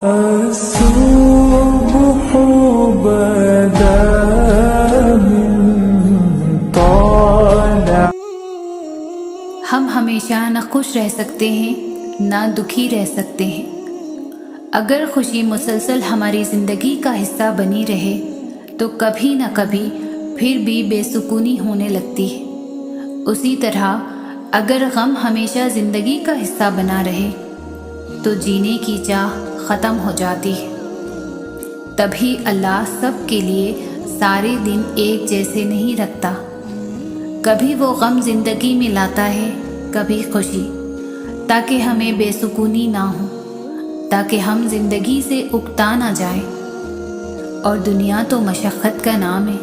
الصبح بدا من طالع. ہم ہمیشہ نہ خوش رہ سکتے ہیں نہ دکھی رہ سکتے ہیں۔ اگر خوشی مسلسل ہماری زندگی کا حصہ بنی رہے تو کبھی نہ کبھی پھر بھی بے سکونی ہونے لگتی ہے۔ اسی طرح اگر غم ہمیشہ زندگی کا حصہ بنا رہے تو جینے کی چاہ ختم ہو جاتی ہے۔ تبھی اللہ سب کے لیے سارے دن ایک جیسے نہیں رکھتا۔ کبھی وہ غم زندگی میں لاتا ہے، کبھی خوشی، تاکہ ہمیں بے سکونی نہ ہو، تاکہ ہم زندگی سے اکتا نہ جائیں۔ اور دنیا تو مشقت کا نام ہے،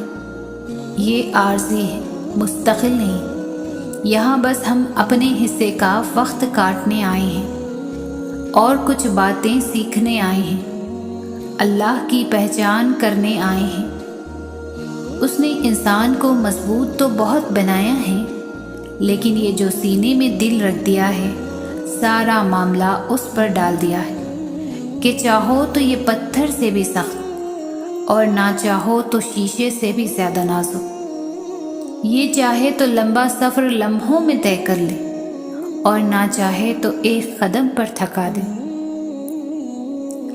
یہ عارضی ہے، مستقل نہیں۔ یہاں بس ہم اپنے حصے کا وقت کاٹنے آئے ہیں اور کچھ باتیں سیکھنے آئے ہیں، اللہ کی پہچان کرنے آئے ہیں۔ اس نے انسان کو مضبوط تو بہت بنایا ہے، لیکن یہ جو سینے میں دل رکھ دیا ہے، سارا معاملہ اس پر ڈال دیا ہے کہ چاہو تو یہ پتھر سے بھی سخت اور نہ چاہو تو شیشے سے بھی زیادہ نازک۔ یہ چاہے تو لمبا سفر لمحوں میں طے کر لے اور نہ چاہے تو ایک قدم پر تھکا دے۔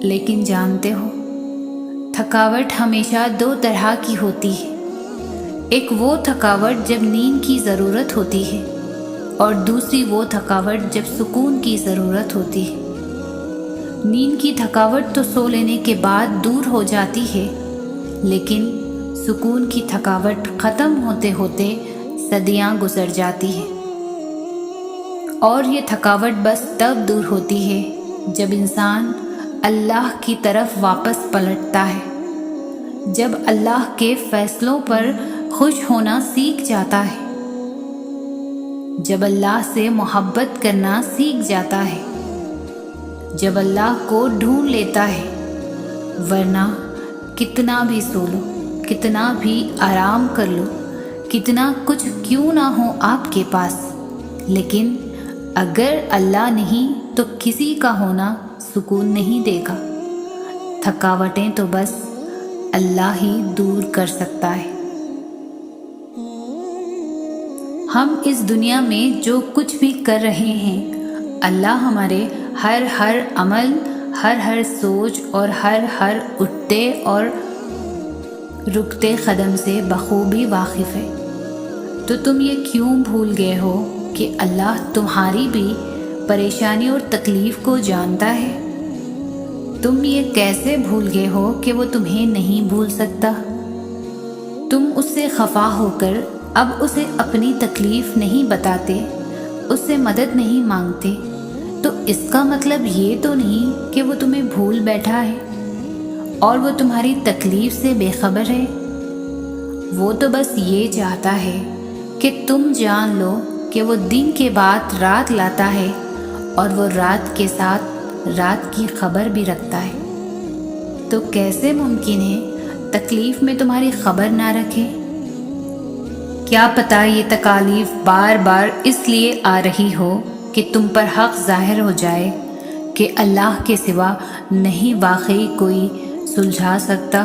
لیکن جانتے ہو، تھکاوٹ ہمیشہ دو طرح کی ہوتی ہے۔ ایک وہ تھکاوٹ جب نیند کی ضرورت ہوتی ہے، اور دوسری وہ تھکاوٹ جب سکون کی ضرورت ہوتی ہے۔ نیند کی تھکاوٹ تو سو لینے کے بعد دور ہو جاتی ہے، لیکن سکون کی تھکاوٹ ختم ہوتے ہوتے صدیاں گزر جاتی ہے۔ اور یہ تھکاوٹ بس تب دور ہوتی ہے جب انسان اللہ کی طرف واپس پلٹتا ہے، جب اللہ کے فیصلوں پر خوش ہونا سیکھ جاتا ہے، جب اللہ سے محبت کرنا سیکھ جاتا ہے، جب اللہ کو ڈھونڈ لیتا ہے۔ ورنہ کتنا بھی سو لو، کتنا بھی آرام کر لو، کتنا کچھ کیوں نہ ہو آپ کے پاس، لیکن اگر اللہ نہیں تو کسی کا ہونا سکون نہیں دے گا۔ تھکاوٹیں تو بس اللہ ہی دور کر سکتا ہے۔ ہم اس دنیا میں جو کچھ بھی کر رہے ہیں، اللہ ہمارے ہر عمل، ہر سوچ اور ہر اٹھتے اور رکتے قدم سے بخوبی واقف ہے۔ تو تم یہ کیوں بھول گئے ہو کہ اللہ تمہاری بھی پریشانی اور تکلیف کو جانتا ہے؟ تم یہ کیسے بھول گئے ہو کہ وہ تمہیں نہیں بھول سکتا؟ تم اس سے خفا ہو کر اب اسے اپنی تکلیف نہیں بتاتے، اس سے مدد نہیں مانگتے، تو اس کا مطلب یہ تو نہیں کہ وہ تمہیں بھول بیٹھا ہے اور وہ تمہاری تکلیف سے بے خبر ہے۔ وہ تو بس یہ چاہتا ہے کہ تم جان لو کہ وہ دن کے بعد رات لاتا ہے، اور وہ رات کے ساتھ رات کی خبر بھی رکھتا ہے۔ تو کیسے ممکن ہے تکلیف میں تمہاری خبر نہ رکھے؟ کیا پتہ یہ تکالیف بار بار اس لیے آ رہی ہو کہ تم پر حق ظاہر ہو جائے کہ اللہ کے سوا نہیں واقعی کوئی سلجھا سکتا۔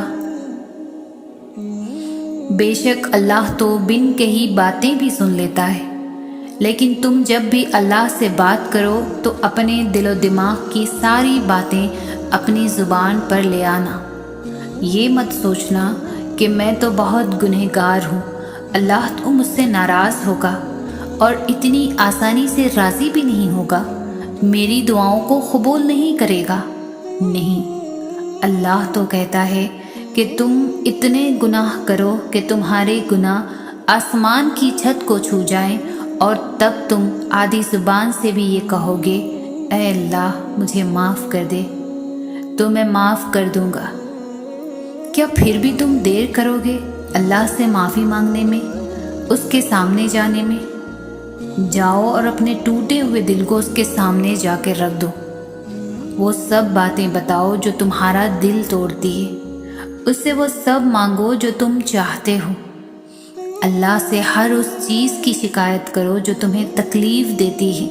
بے شک اللہ تو بن کہی باتیں بھی سن لیتا ہے، لیکن تم جب بھی اللہ سے بات کرو تو اپنے دل و دماغ کی ساری باتیں اپنی زبان پر لے آنا۔ یہ مت سوچنا کہ میں تو بہت گنہگار ہوں، اللہ تو مجھ سے ناراض ہوگا اور اتنی آسانی سے راضی بھی نہیں ہوگا، میری دعاؤں کو قبول نہیں کرے گا۔ نہیں، اللہ تو کہتا ہے کہ تم اتنے گناہ کرو کہ تمہارے گناہ آسمان کی چھت کو چھو جائیں، اور تب تم آدھی زبان سے بھی یہ کہو گے، اے اللہ مجھے معاف کر دے، تو میں معاف کر دوں گا۔ کیا پھر بھی تم دیر کرو گے اللہ سے معافی مانگنے میں، اس کے سامنے جانے میں؟ جاؤ اور اپنے ٹوٹے ہوئے دل کو اس کے سامنے جا کے رکھ دو، وہ سب باتیں بتاؤ جو تمہارا دل توڑتی ہے، اس سے وہ سب مانگو جو تم چاہتے ہو۔ اللہ سے ہر اس چیز کی شکایت کرو جو تمہیں تکلیف دیتی ہے،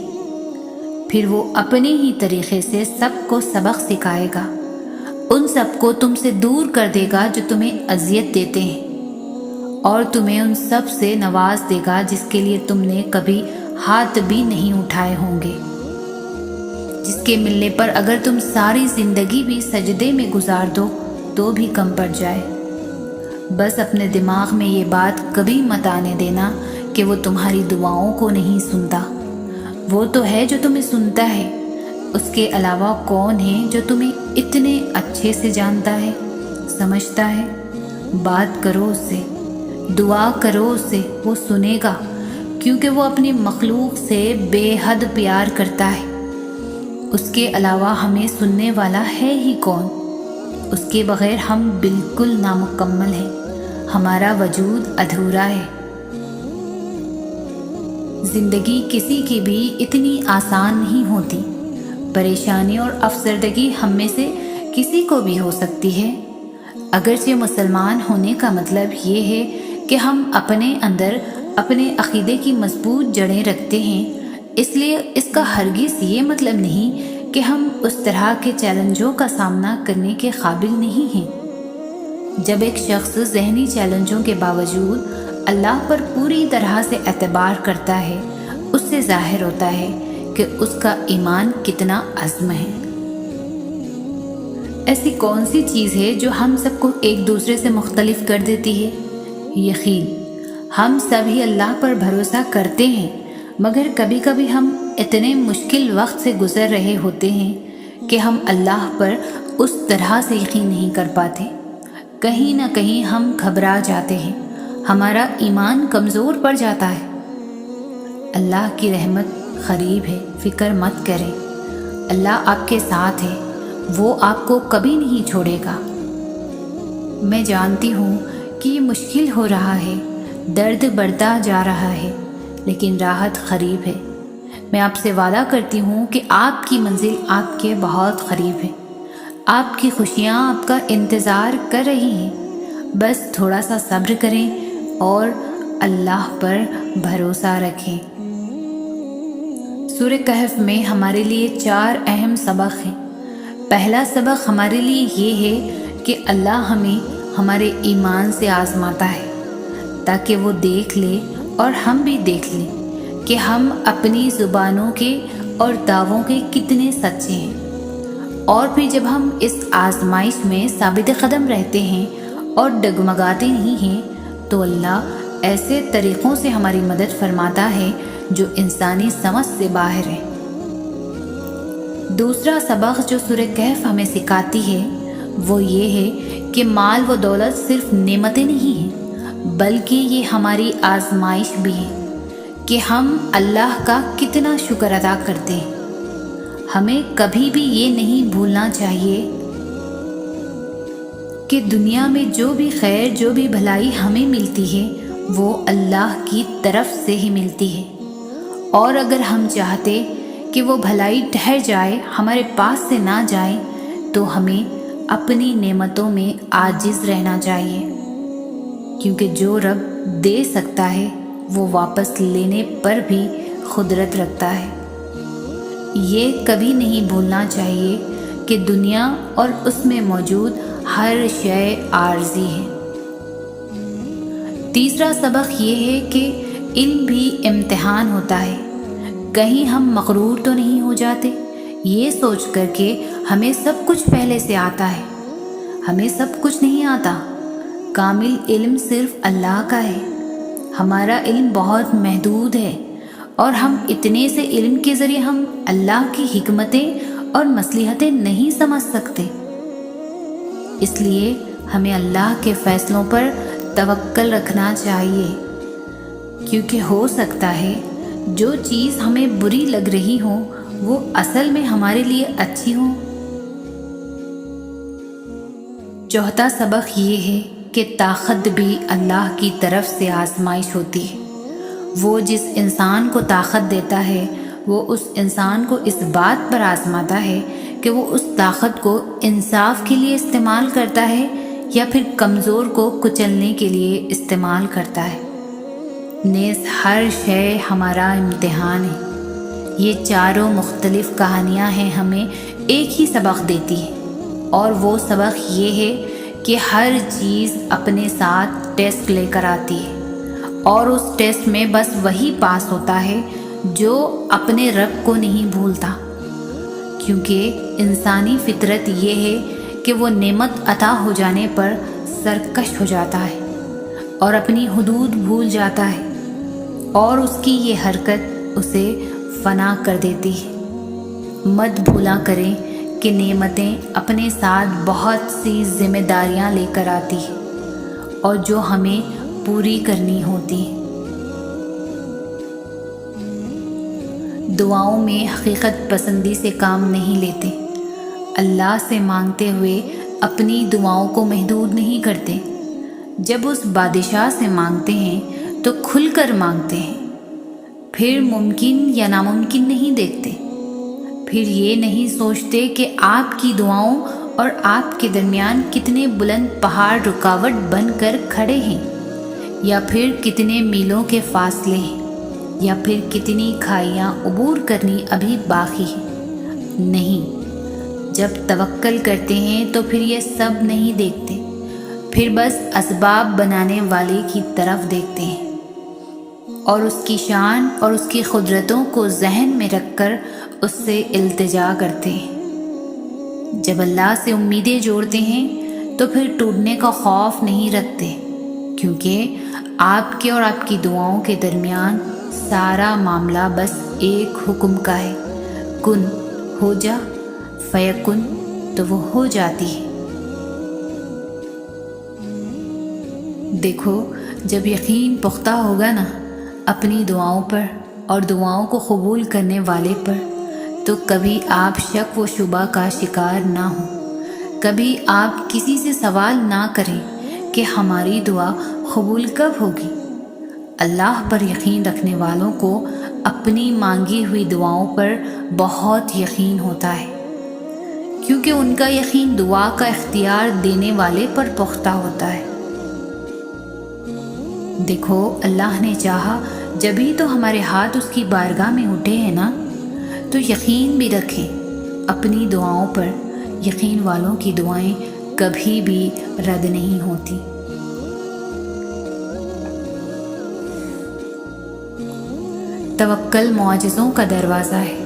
پھر وہ اپنے ہی طریقے سے سب کو سبق سکھائے گا ان سب کو تم سے دور کر دے گا جو تمہیں اذیت دیتے ہیں، اور تمہیں ان سب سے نواز دے گا جس کے لیے تم نے کبھی ہاتھ بھی نہیں اٹھائے ہوں گے، جس کے ملنے پر اگر تم ساری زندگی بھی سجدے میں گزار دو تو بھی کم پڑ جائے۔ بس اپنے دماغ میں یہ بات کبھی مت آنے دینا کہ وہ تمہاری دعاؤں کو نہیں سنتا۔ وہ تو ہے جو تمہیں سنتا ہے، اس کے علاوہ کون ہے جو تمہیں اتنے اچھے سے جانتا ہے، سمجھتا ہے؟ بات کرو اس سے، دعا کرو اس سے، وہ سنے گا، کیونکہ وہ اپنی مخلوق سے بے حد پیار کرتا ہے۔ اس کے علاوہ ہمیں سننے والا ہے ہی کون؟ اس کے بغیر ہم بالکل نامکمل ہیں، ہمارا وجود ادھورا ہے۔ زندگی کسی کی بھی اتنی آسان نہیں ہوتی، پریشانی اور افسردگی ہم میں سے کسی کو بھی ہو سکتی ہے۔ اگرچہ مسلمان ہونے کا مطلب یہ ہے کہ ہم اپنے اندر اپنے عقیدے کی مضبوط جڑیں رکھتے ہیں، اس لیے اس کا ہرگز یہ مطلب نہیں کہ ہم اس طرح کے چیلنجوں کا سامنا کرنے کے قابل نہیں ہیں۔ جب ایک شخص ذہنی چیلنجوں کے باوجود اللہ پر پوری طرح سے اعتبار کرتا ہے، اس سے ظاہر ہوتا ہے کہ اس کا ایمان کتنا عظم ہے۔ ایسی کون سی چیز ہے جو ہم سب کو ایک دوسرے سے مختلف کر دیتی ہے؟ یقین۔ ہم سبھی اللہ پر بھروسہ کرتے ہیں، مگر کبھی کبھی ہم اتنے مشکل وقت سے گزر رہے ہوتے ہیں کہ ہم اللہ پر اس طرح سے یقین نہیں کر پاتے۔ کہیں نہ کہیں ہم گھبرا جاتے ہیں، ہمارا ایمان کمزور پڑ جاتا ہے۔ اللہ کی رحمت قریب ہے، فکر مت کریں، اللہ آپ کے ساتھ ہے، وہ آپ کو کبھی نہیں چھوڑے گا۔ میں جانتی ہوں کہ یہ مشکل ہو رہا ہے، درد بڑھتا جا رہا ہے، لیکن راحت قریب ہے۔ میں آپ سے وعدہ کرتی ہوں کہ آپ کی منزل آپ کے بہت قریب ہے، آپ کی خوشیاں آپ کا انتظار کر رہی ہیں۔ بس تھوڑا سا صبر کریں اور اللہ پر بھروسہ رکھیں۔ سورہ کہف میں ہمارے لیے 4 اہم سبق ہیں۔ پہلا سبق ہمارے لیے یہ ہے کہ اللہ ہمیں ہمارے ایمان سے آزماتا ہے تاکہ وہ دیکھ لے اور ہم بھی دیکھ لیں کہ ہم اپنی زبانوں کے اور دعووں کے کتنے سچے ہیں۔ اور پھر جب ہم اس آزمائش میں ثابت قدم رہتے ہیں اور ڈگمگاتے نہیں ہیں تو اللہ ایسے طریقوں سے ہماری مدد فرماتا ہے جو انسانی سمجھ سے باہر ہے۔ دوسرا سبق جو سورہ کہف ہمیں سکھاتی ہے وہ یہ ہے کہ مال و دولت صرف نعمتیں نہیں ہیں، بلکہ یہ ہماری آزمائش بھی ہے کہ ہم اللہ کا کتنا شکر ادا کرتے ہیں۔ ہمیں کبھی بھی یہ نہیں بھولنا چاہیے کہ دنیا میں جو بھی خیر، جو بھی بھلائی ہمیں ملتی ہے وہ اللہ کی طرف سے ہی ملتی ہے، اور اگر ہم چاہتے کہ وہ بھلائی ٹھہر جائے، ہمارے پاس سے نہ جائے، تو ہمیں اپنی نعمتوں میں عاجز رہنا چاہیے، کیونکہ جو رب دے سکتا ہے وہ واپس لینے پر بھی قدرت رکھتا ہے۔ یہ کبھی نہیں بھولنا چاہیے کہ دنیا اور اس میں موجود ہر شے عارضی ہے۔ تیسرا سبق یہ ہے کہ علم بھی امتحان ہوتا ہے۔ کہیں ہم مغرور تو نہیں ہو جاتے یہ سوچ کر کہ ہمیں سب کچھ پہلے سے آتا ہے۔ ہمیں سب کچھ نہیں آتا، کامل علم صرف اللہ کا ہے۔ ہمارا علم بہت محدود ہے، اور ہم اتنے سے علم کے ذریعے ہم اللہ کی حکمتیں اور مصلحتیں نہیں سمجھ سکتے۔ اس لیے ہمیں اللہ کے فیصلوں پر توکل رکھنا چاہیے، کیونکہ ہو سکتا ہے جو چیز ہمیں بری لگ رہی ہو وہ اصل میں ہمارے لیے اچھی ہو۔ چوتھا سبق یہ ہے کہ طاقت بھی اللہ کی طرف سے آزمائش ہوتی ہے۔ وہ جس انسان کو طاقت دیتا ہے وہ اس انسان کو اس بات پر آزماتا ہے کہ وہ اس طاقت کو انصاف کے لیے استعمال کرتا ہے یا پھر کمزور کو کچلنے کے لیے استعمال کرتا ہے۔ نیز ہر شے ہمارا امتحان ہے۔ یہ چاروں مختلف کہانیاں ہیں ہمیں ایک ہی سبق دیتی ہے اور وہ سبق یہ ہے کہ ہر چیز اپنے ساتھ ٹیسٹ لے کر آتی ہے، اور اس ٹیسٹ میں بس وہی پاس ہوتا ہے جو اپنے رب کو نہیں بھولتا، کیونکہ انسانی فطرت یہ ہے کہ وہ نعمت عطا ہو جانے پر سرکش ہو جاتا ہے اور اپنی حدود بھول جاتا ہے، اور اس کی یہ حرکت اسے فنا کر دیتی ہے۔ مت بھولا کریں کہ نعمتیں اپنے ساتھ بہت سی ذمہ داریاں لے کر آتی ہیں اور جو ہمیں پوری کرنی ہوتی ہیں۔ دعاؤں میں حقیقت پسندی سے کام نہیں لیتے، اللہ سے مانگتے ہوئے اپنی دعاؤں کو محدود نہیں کرتے۔ جب اس بادشاہ سے مانگتے ہیں تو کھل کر مانگتے ہیں، پھر ممکن یا ناممکن نہیں دیکھتے، پھر یہ نہیں سوچتے کہ آپ کی دعاؤں اور آپ کے درمیان کتنے بلند پہاڑ رکاوٹ بن کر کھڑے ہیں، یا پھر کتنے میلوں کے فاصلے ہیں، یا پھر کتنی کھائیاں عبور کرنی ابھی باقی ہیں۔ نہیں، جب توکل کرتے ہیں تو پھر یہ سب نہیں دیکھتے، پھر بس اسباب بنانے والے کی طرف دیکھتے ہیں اور اس کی شان اور اس کی قدرتوں کو ذہن میں رکھ کر اس سے التجا کرتے ہیں۔ جب اللہ سے امیدیں جوڑتے ہیں تو پھر ٹوٹنے کا خوف نہیں رکھتے، کیونکہ آپ کے اور آپ کی دعاؤں کے درمیان سارا معاملہ بس ایک حکم کا ہے، کن ہو جا فیکن، تو وہ ہو جاتی ہے۔ دیکھو، جب یقین پختہ ہوگا نا اپنی دعاؤں پر اور دعاؤں کو قبول کرنے والے پر، تو کبھی آپ شک و شبہ کا شکار نہ ہوں، کبھی آپ کسی سے سوال نہ کریں کہ ہماری دعا قبول کب ہوگی۔ اللہ پر یقین رکھنے والوں کو اپنی مانگی ہوئی دعاؤں پر بہت یقین ہوتا ہے، کیونکہ ان کا یقین دعا کا اختیار دینے والے پر پختہ ہوتا ہے۔ دیکھو، اللہ نے چاہا جبھی تو ہمارے ہاتھ اس کی بارگاہ میں اٹھے ہیں نا، تو یقین بھی رکھیں اپنی دعاؤں پر، یقین والوں کی دعائیں کبھی بھی رد نہیں ہوتی۔ توکل معجزوں کا دروازہ ہے،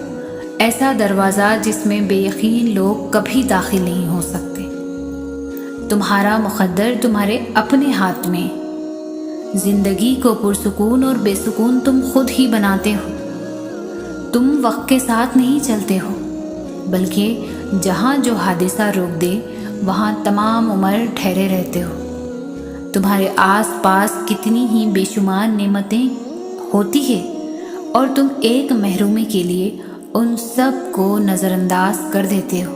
ایسا دروازہ جس میں بے یقین لوگ کبھی داخل نہیں ہو سکتے۔ تمہارا مقدر تمہارے اپنے ہاتھ میں، زندگی کو پرسکون اور بے سکون تم خود ہی بناتے ہو۔ تم وقت کے ساتھ نہیں چلتے ہو، بلکہ جہاں جو حادثہ روک دے وہاں تمام عمر ٹھہرے رہتے ہو۔ تمہارے آس پاس کتنی ہی بے شمار نعمتیں ہوتی ہیں اور تم ایک محرومی کے لیے ان سب کو نظر انداز کر دیتے ہو۔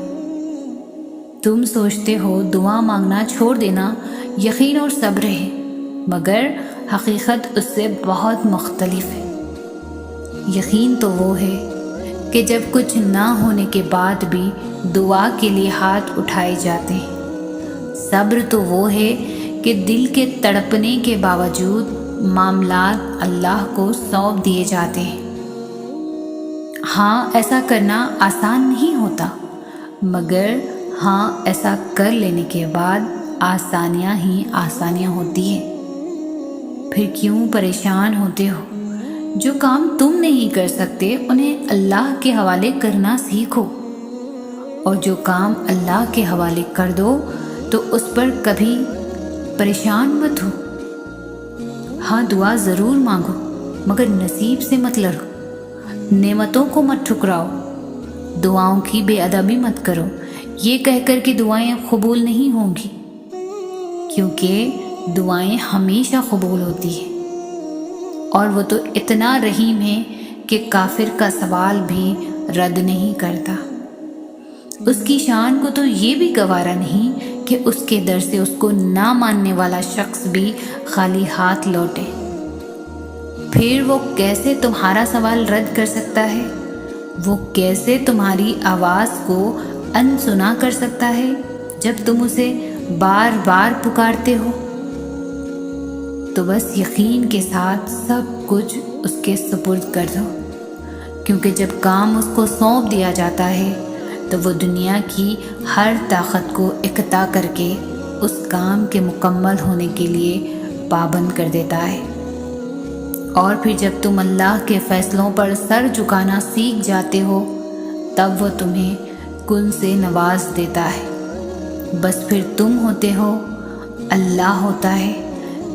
تم سوچتے ہو دعا مانگنا چھوڑ دینا یقین اور صبر ہے، مگر حقیقت اس سے بہت مختلف ہے۔ یقین تو وہ ہے کہ جب کچھ نہ ہونے کے بعد بھی دعا کے لیے ہاتھ اٹھائے جاتے ہیں۔ صبر تو وہ ہے کہ دل کے تڑپنے کے باوجود معاملات اللہ کو سونپ دیے جاتے ہیں۔ ہاں، ایسا کرنا آسان نہیں ہوتا، مگر ہاں، ایسا کر لینے کے بعد آسانیاں ہی آسانیاں ہوتی ہیں۔ پھر کیوں پریشان ہوتے ہو؟ جو کام تم نہیں کر سکتے انہیں اللہ کے حوالے کرنا سیکھو، اور جو کام اللہ کے حوالے کر دو تو اس پر کبھی پریشان مت ہو۔ ہاں، دعا ضرور مانگو، مگر نصیب سے مت لڑو، نعمتوں کو مت ٹھکراؤ، دعاؤں کی بے ادبی مت کرو یہ کہہ کر کہ دعائیں قبول نہیں ہوں گی، کیونکہ دعائیں ہمیشہ قبول ہوتی ہیں، اور وہ تو اتنا رحیم ہے کہ کافر کا سوال بھی رد نہیں کرتا۔ اس کی شان کو تو یہ بھی گوارا نہیں کہ اس کے در سے اس کو نہ ماننے والا شخص بھی خالی ہاتھ لوٹے۔ پھر وہ کیسے تمہارا سوال رد کر سکتا ہے؟ وہ کیسے تمہاری آواز کو انسنا کر سکتا ہے جب تم اسے بار بار پکارتے ہو؟ تو بس یقین کے ساتھ سب کچھ اس کے سپرد کر دو، کیونکہ جب کام اس کو سونپ دیا جاتا ہے تو وہ دنیا کی ہر طاقت کو اکٹھا کر کے اس کام کے مکمل ہونے کے لیے پابند کر دیتا ہے۔ اور پھر جب تم اللہ کے فیصلوں پر سر جھکانا سیکھ جاتے ہو تب وہ تمہیں کن سے نواز دیتا ہے۔ بس پھر تم ہوتے ہو، اللہ ہوتا ہے،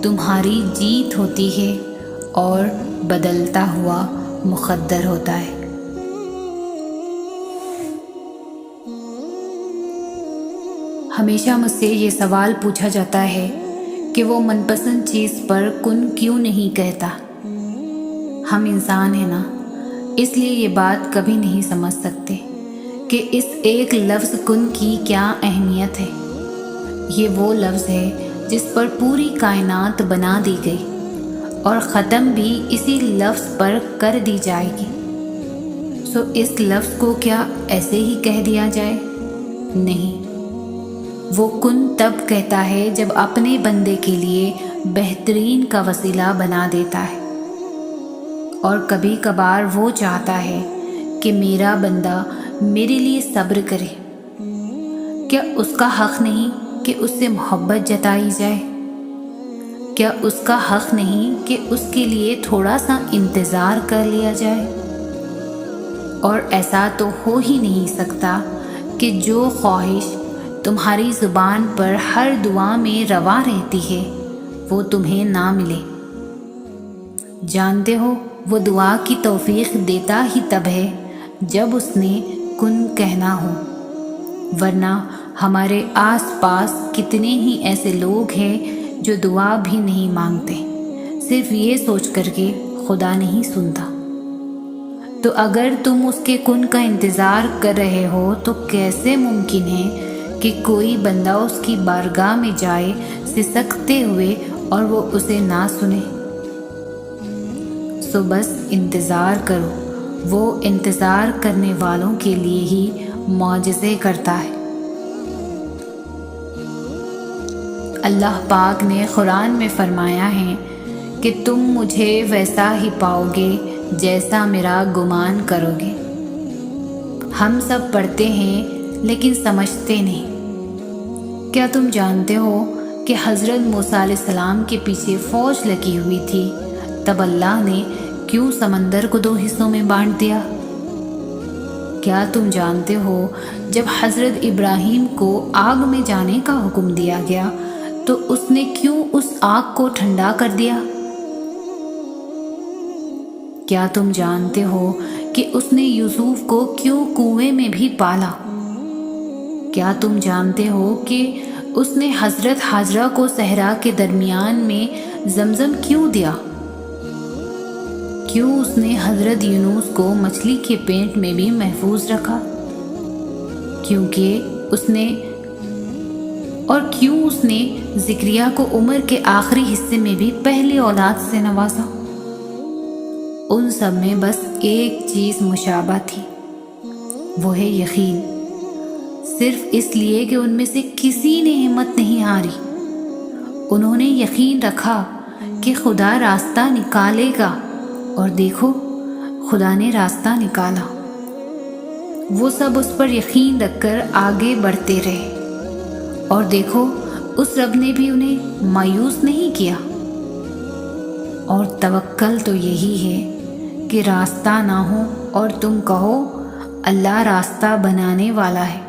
تمہاری جیت ہوتی ہے اور بدلتا ہوا مقدر ہوتا ہے۔ ہمیشہ مجھ سے یہ سوال پوچھا جاتا ہے کہ وہ من پسند چیز پر کن کیوں نہیں کہتا۔ ہم انسان ہیں نا، اس لیے یہ بات کبھی نہیں سمجھ سکتے کہ اس ایک لفظ کن کی کیا اہمیت ہے۔ یہ وہ لفظ ہے جس پر پوری کائنات بنا دی گئی اور ختم بھی اسی لفظ پر کر دی جائے گی۔ سو اس لفظ کو کیا ایسے ہی کہہ دیا جائے؟ نہیں، وہ کن تب کہتا ہے جب اپنے بندے کے لیے بہترین کا وسیلہ بنا دیتا ہے۔ اور کبھی کبھار وہ چاہتا ہے کہ میرا بندہ میرے لیے صبر کرے۔ کیا اس کا حق نہیں کہ اس سے محبت جتائی جائے؟ کیا اس کا حق نہیں کہ اس کے لیے تھوڑا سا انتظار کر لیا جائے؟ اور ایسا تو ہو ہی نہیں سکتا کہ جو خواہش تمہاری زبان پر ہر دعا میں روا رہتی ہے وہ تمہیں نہ ملے۔ جانتے ہو وہ دعا کی توفیق دیتا ہی تب ہے جب اس نے کن کہنا ہو، ورنہ ہمارے آس پاس کتنے ہی ایسے لوگ ہیں جو دعا بھی نہیں مانگتے، صرف یہ سوچ کر کے خدا نہیں سنتا۔ تو اگر تم اس کے کن کا انتظار کر رہے ہو تو کیسے ممکن ہے کہ کوئی بندہ اس کی بارگاہ میں جائے سسکتے ہوئے اور وہ اسے نہ سنے؟ سو بس انتظار کرو، وہ انتظار کرنے والوں کے لیے ہی معجزے کرتا ہے۔ اللہ پاک نے قرآن میں فرمایا ہے کہ تم مجھے ویسا ہی پاؤ گے جیسا میرا گمان کرو گے۔ ہم سب پڑھتے ہیں لیکن سمجھتے نہیں۔ کیا تم جانتے ہو کہ حضرت موسیٰ علیہ السلام کے پیچھے فوج لگی ہوئی تھی، تب اللہ نے کیوں سمندر کو 2 حصوں میں بانٹ دیا؟ کیا تم جانتے ہو جب حضرت ابراہیم کو آگ میں جانے کا حکم دیا گیا تو اس نے کیوں اس آگ کو ٹھنڈا کر دیا؟ کیا تم جانتے ہو کہ اس نے یوسف کو کیوں کنویں میں بھی پالا؟ کیا تم جانتے ہو کہ اس نے حضرت حاجرہ کو صحرا کے درمیان میں زمزم کیوں دیا؟ کیوں اس نے حضرت یونس کو مچھلی کے پیٹ میں بھی محفوظ رکھا؟ کیوں اس نے زکریا کو عمر کے آخری حصے میں بھی پہلی اولاد سے نوازا؟ ان سب میں بس ایک چیز مشابہ تھی، وہ ہے یقین۔ صرف اس لیے کہ ان میں سے کسی نے ہمت نہیں ہاری، انہوں نے یقین رکھا کہ خدا راستہ نکالے گا، اور دیکھو خدا نے راستہ نکالا۔ وہ سب اس پر یقین رکھ کر آگے بڑھتے رہے، اور دیکھو اس رب نے بھی انہیں مایوس نہیں کیا۔ اور توکل تو یہی ہے کہ راستہ نہ ہو اور تم کہو اللہ راستہ بنانے والا ہے۔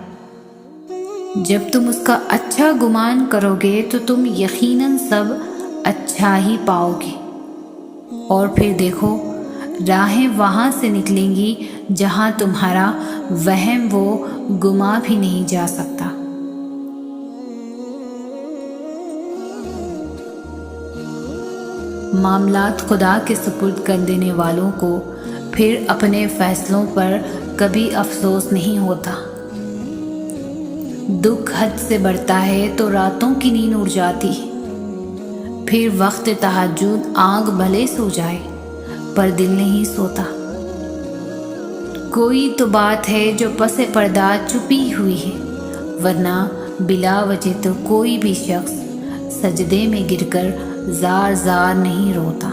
جب تم اس کا اچھا گمان کرو گے تو تم یقیناً سب اچھا ہی پاؤ گے، اور پھر دیکھو راہیں وہاں سے نکلیں گی جہاں تمہارا وہم و گما بھی نہیں جا سکتا۔ معاملات خدا کے سپرد کر دینے والوں کو پھر اپنے فیصلوں پر کبھی افسوس نہیں ہوتا۔ دکھ حد سے بڑھتا ہے تو راتوں کی نیند اڑ جاتی، پھر وقت تہجد آنکھ بھلے سو جائے پر دل نہیں سوتا۔ کوئی تو بات ہے جو پس پردہ چھپی ہوئی ہے، ورنہ بلا وجہ تو کوئی بھی شخص سجدے میں گر کر زار زار نہیں روتا۔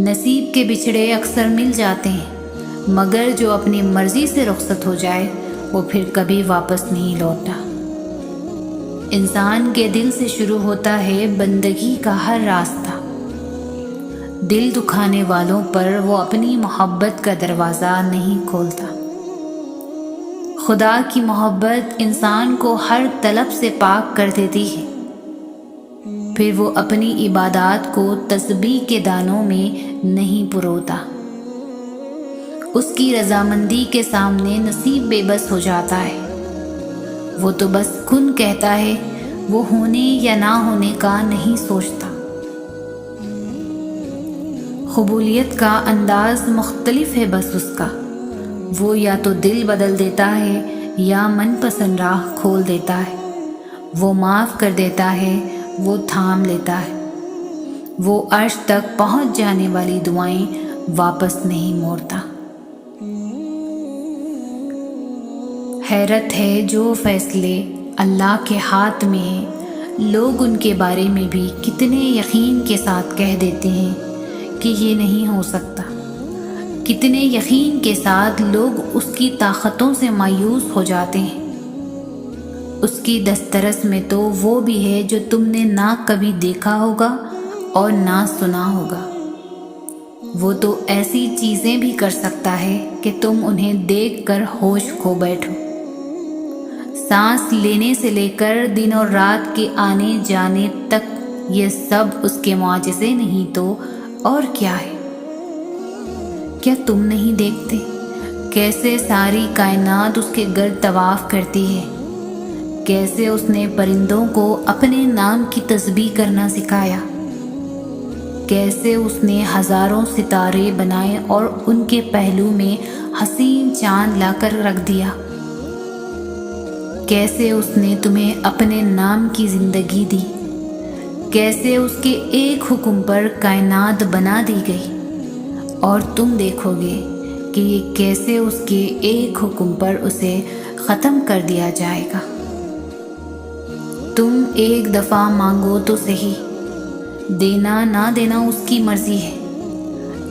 نصیب کے بچھڑے اکثر مل جاتے ہیں مگر جو اپنی مرضی سے رخصت ہو جائے وہ پھر کبھی واپس نہیں لوٹا۔ انسان کے دل سے شروع ہوتا ہے بندگی کا ہر راستہ۔ دل دکھانے والوں پر وہ اپنی محبت کا دروازہ نہیں کھولتا۔ خدا کی محبت انسان کو ہر طلب سے پاک کر دیتی ہے، پھر وہ اپنی عبادات کو تسبیح کے دانوں میں نہیں پروتا۔ اس کی رضامندی کے سامنے نصیب بے بس ہو جاتا ہے۔ وہ تو بس کن کہتا ہے، وہ ہونے یا نہ ہونے کا نہیں سوچتا۔ قبولیت کا انداز مختلف ہے بس اس کا، وہ یا تو دل بدل دیتا ہے یا من پسند راہ کھول دیتا ہے۔ وہ معاف کر دیتا ہے، وہ تھام لیتا ہے، وہ عرش تک پہنچ جانے والی دعائیں واپس نہیں موڑتا۔ حیرت ہے جو فیصلے اللہ کے ہاتھ میں ہیں، لوگ ان کے بارے میں بھی کتنے یقین کے ساتھ کہہ دیتے ہیں کہ یہ نہیں ہو سکتا۔ کتنے یقین کے ساتھ لوگ اس کی طاقتوں سے مایوس ہو جاتے ہیں۔ اس کی دسترس میں تو وہ بھی ہے جو تم نے نہ کبھی دیکھا ہوگا اور نہ سنا ہوگا۔ وہ تو ایسی چیزیں بھی کر سکتا ہے کہ تم انہیں دیکھ کر ہوش کھو بیٹھو۔ سانس لینے سے لے کر دن اور رات کے آنے جانے تک یہ سب اس کے معجزے نہیں تو اور کیا ہے؟ کیا تم نہیں دیکھتے کیسے ساری کائنات اس کے گرد طواف کرتی ہے؟ کیسے اس نے پرندوں کو اپنے نام کی تسبیح کرنا سکھایا؟ کیسے اس نے ہزاروں ستارے بنائے اور ان کے پہلو میں حسین چاند لا کر رکھ دیا؟ کیسے اس نے تمہیں اپنے نام کی زندگی دی؟ کیسے اس کے ایک حکم پر کائنات بنا دی گئی؟ اور تم دیکھو گے کہ یہ کیسے اس کے ایک حکم پر اسے ختم کر دیا جائے گا۔ تم ایک دفعہ مانگو تو صحیح، دینا نہ دینا اس کی مرضی ہے۔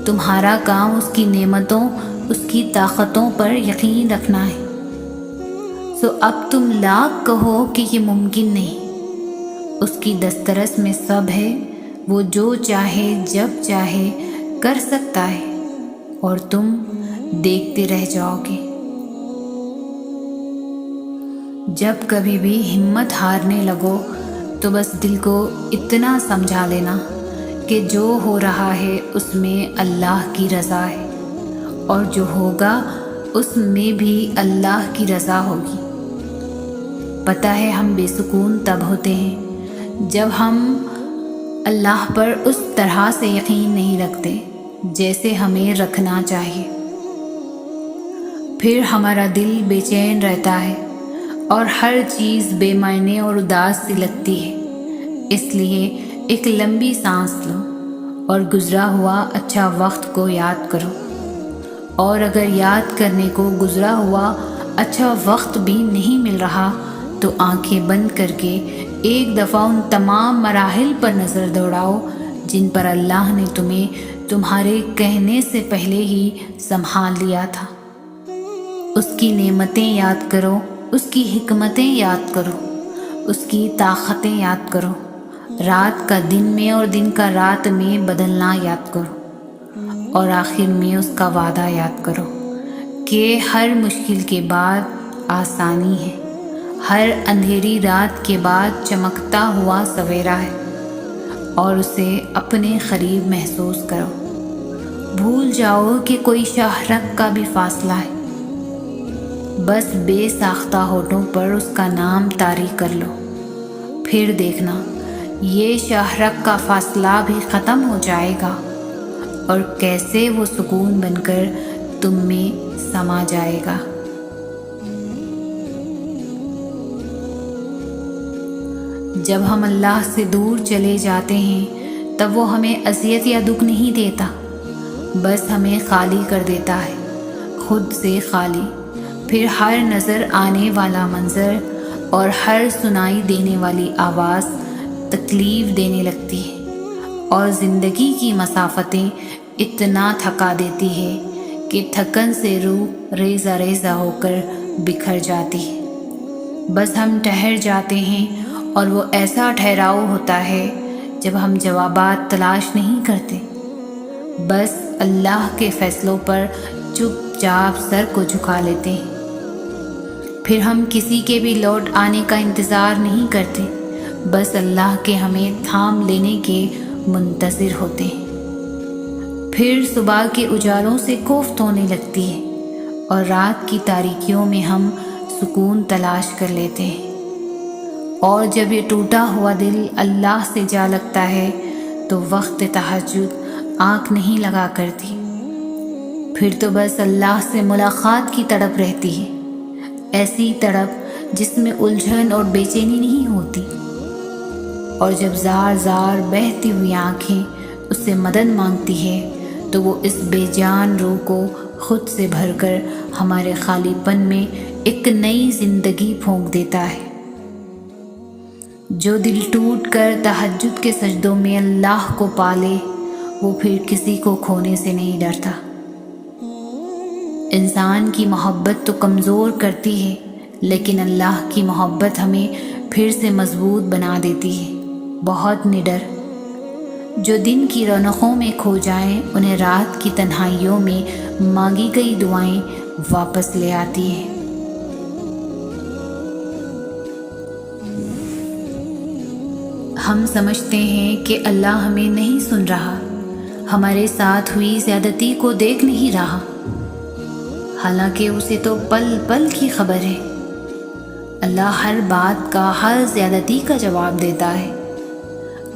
تمہارا کام اس کی نعمتوں، اس کی طاقتوں پر یقین رکھنا ہے۔ سو اب تم لاکھ کہو کہ یہ ممکن نہیں، اس کی دسترس میں سب ہے، وہ جو چاہے جب چاہے کر سکتا ہے، اور تم دیکھتے رہ جاؤ گے۔ جب کبھی بھی ہمت ہارنے لگو تو بس دل کو اتنا سمجھا لینا کہ جو ہو رہا ہے اس میں اللہ کی رضا ہے، اور جو ہوگا اس میں بھی اللہ کی رضا ہوگی۔ پتہ ہے ہم بے سکون تب ہوتے ہیں جب ہم اللہ پر اس طرح سے یقین نہیں رکھتے جیسے ہمیں رکھنا چاہیے۔ پھر ہمارا دل بے چین رہتا ہے اور ہر چیز بے معنی اور اداس سی لگتی ہے۔ اس لیے ایک لمبی سانس لو اور گزرا ہوا اچھا وقت کو یاد کرو، اور اگر یاد کرنے کو گزرا ہوا اچھا وقت بھی نہیں مل رہا تو آنکھیں بند کر کے ایک دفعہ ان تمام مراحل پر نظر دوڑاؤ جن پر اللہ نے تمہیں تمہارے کہنے سے پہلے ہی سنبھال لیا تھا۔ اس کی نعمتیں یاد کرو، اس کی حکمتیں یاد کرو، اس کی طاقتیں یاد کرو، رات کا دن میں اور دن کا رات میں بدلنا یاد کرو، اور آخر میں اس کا وعدہ یاد کرو کہ ہر مشکل کے بعد آسانی ہے، ہر اندھیری رات کے بعد چمکتا ہوا سویرا ہے، اور اسے اپنے قریب محسوس کرو۔ بھول جاؤ کہ کوئی شاہ رگ کا بھی فاصلہ ہے، بس بے ساختہ ہونٹوں پر اس کا نام طاری کر لو، پھر دیکھنا یہ شاہ رگ کا فاصلہ بھی ختم ہو جائے گا، اور کیسے وہ سکون بن کر تم میں سما جائے گا۔ جب ہم اللہ سے دور چلے جاتے ہیں تب وہ ہمیں اذیت یا دکھ نہیں دیتا، بس ہمیں خالی کر دیتا ہے، خود سے خالی۔ پھر ہر نظر آنے والا منظر اور ہر سنائی دینے والی آواز تکلیف دینے لگتی ہے، اور زندگی کی مسافتیں اتنا تھکا دیتی ہے کہ تھکن سے روح ریزہ ریزہ ہو کر بکھر جاتی ہے۔ بس ہم ٹھہر جاتے ہیں اور وہ ایسا ٹھہراؤ ہوتا ہے جب ہم جوابات تلاش نہیں کرتے، بس اللہ کے فیصلوں پر چپ چاپ سر کو جھکا لیتے ہیں۔ پھر ہم کسی کے بھی لوٹ آنے کا انتظار نہیں کرتے، بس اللہ کے ہمیں تھام لینے کے منتظر ہوتے ہیں۔ پھر صبح کے اجالوں سے کوفت ہونے لگتی ہے اور رات کی تاریکیوں میں ہم سکون تلاش کر لیتے ہیں، اور جب یہ ٹوٹا ہوا دل اللہ سے جا لگتا ہے تو وقت تہجد آنکھ نہیں لگا کرتی، پھر تو بس اللہ سے ملاقات کی تڑپ رہتی ہے، ایسی تڑپ جس میں الجھن اور بے چینی نہیں ہوتی۔ اور جب زار زار بہتی ہوئی آنکھیں اس سے مدد مانگتی ہے تو وہ اس بے جان روح کو خود سے بھر کر ہمارے خالی پن میں ایک نئی زندگی پھونک دیتا ہے۔ جو دل ٹوٹ کر تہجد کے سجدوں میں اللہ کو پالے وہ پھر کسی کو کھونے سے نہیں ڈرتا۔ انسان کی محبت تو کمزور کرتی ہے، لیکن اللہ کی محبت ہمیں پھر سے مضبوط بنا دیتی ہے، بہت نڈر۔ جو دن کی رونقوں میں کھو جائیں انہیں رات کی تنہائیوں میں مانگی گئی دعائیں واپس لے آتی ہیں۔ ہم سمجھتے ہیں کہ اللہ ہمیں نہیں سن رہا، ہمارے ساتھ ہوئی زیادتی کو دیکھ نہیں رہا، حالانکہ اسے تو پل پل کی خبر ہے۔ اللہ ہر بات کا، ہر زیادتی کا جواب دیتا ہے،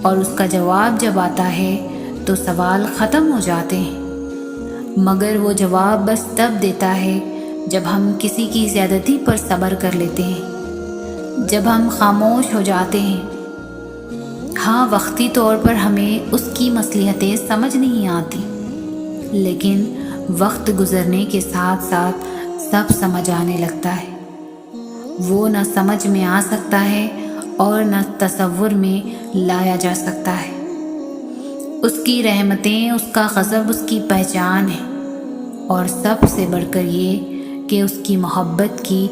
اور اس کا جواب جب آتا ہے تو سوال ختم ہو جاتے ہیں، مگر وہ جواب بس تب دیتا ہے جب ہم کسی کی زیادتی پر صبر کر لیتے ہیں، جب ہم خاموش ہو جاتے ہیں۔ ہاں، وقتی طور پر ہمیں اس کی مصلحتیں سمجھ نہیں آتی، لیکن وقت گزرنے کے ساتھ ساتھ سب سمجھ آنے لگتا ہے۔ وہ نہ سمجھ میں آ سکتا ہے اور نہ تصور میں لایا جا سکتا ہے۔ اس کی رحمتیں، اس کا غضب اس کی پہچان ہے، اور سب سے بڑھ کر یہ کہ اس کی محبت کی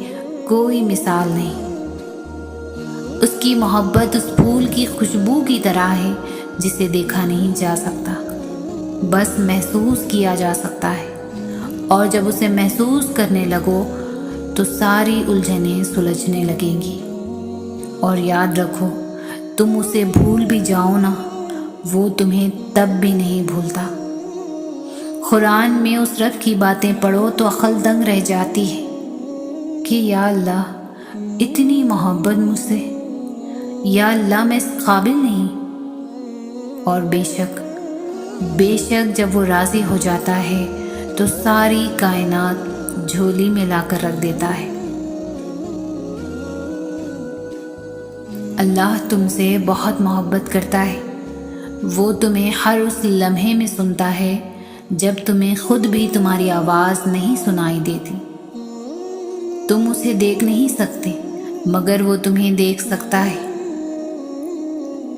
کوئی مثال نہیں۔ اس کی محبت اس پھول کی خوشبو کی طرح ہے جسے دیکھا نہیں جا سکتا، بس محسوس کیا جا سکتا ہے، اور جب اسے محسوس کرنے لگو تو ساری الجھنیں سلجھنے لگیں گی۔ اور یاد رکھو، تم اسے بھول بھی جاؤ نا، وہ تمہیں تب بھی نہیں بھولتا۔ قرآن میں اس رب کی باتیں پڑھو تو عقل دنگ رہ جاتی ہے کہ یا اللہ اتنی محبت مجھ سے، یا اللہ میں اس قابل نہیں۔ اور بے شک جب وہ راضی ہو جاتا ہے تو ساری کائنات جھولی میں لا کر رکھ دیتا ہے۔ اللہ تم سے بہت محبت کرتا ہے، وہ تمہیں ہر اس لمحے میں سنتا ہے جب تمہیں خود بھی تمہاری آواز نہیں سنائی دیتی۔ تم اسے دیکھ نہیں سکتے مگر وہ تمہیں دیکھ سکتا ہے،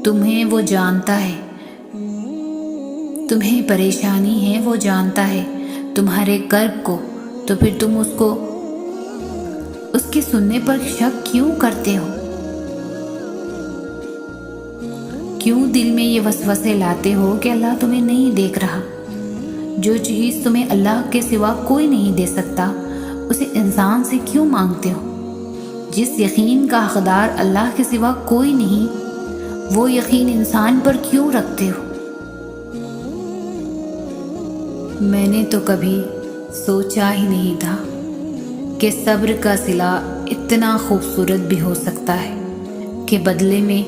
تمہیں وہ جانتا ہے، تمہیں پریشانی ہے وہ جانتا ہے، تمہارے کرب کو، تو پھر تم اس کے سننے پر شک کیوں کرتے ہو؟ کیوں دل میں یہ وسوسے لاتے ہو کہ اللہ تمہیں نہیں دیکھ رہا؟ جو چیز تمہیں اللہ کے سوا کوئی نہیں دے سکتا اسے انسان سے کیوں مانگتے ہو؟ جس یقین کا حقدار اللہ کے سوا کوئی نہیں، وہ یقین انسان پر کیوں رکھتے ہو؟ میں نے تو کبھی سوچا ہی نہیں تھا کہ صبر کا صلہ اتنا خوبصورت بھی ہو سکتا ہے کہ بدلے میں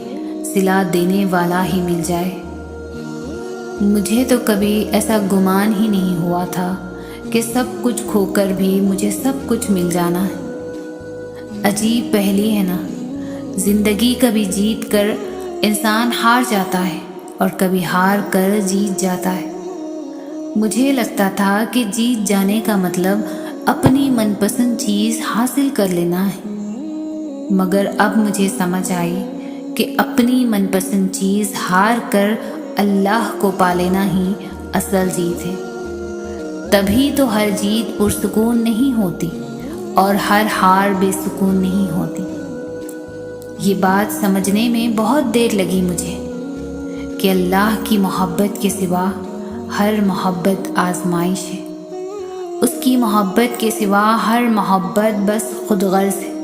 صلہ دینے والا ہی مل جائے۔ مجھے تو کبھی ایسا گمان ہی نہیں ہوا تھا کہ سب کچھ کھو کر بھی مجھے سب کچھ مل جانا ہے۔ عجیب پہلی ہے نا، زندگی کبھی جیت کر انسان ہار جاتا ہے اور کبھی ہار کر جیت جاتا ہے۔ مجھے لگتا تھا کہ جیت جانے کا مطلب اپنی من پسند چیز حاصل کر لینا ہے، مگر اب مجھے سمجھ آئی کہ اپنی من پسند چیز ہار کر اللہ کو پا لینا ہی اصل جیت ہے۔ تبھی تو ہر جیت پرسکون نہیں ہوتی اور ہر ہار بے سکون نہیں ہوتی۔ یہ بات سمجھنے میں بہت دیر لگی مجھے کہ اللہ کی محبت کے سوا ہر محبت آزمائش ہے، اس کی محبت کے سوا ہر محبت بس خود غرض ہے۔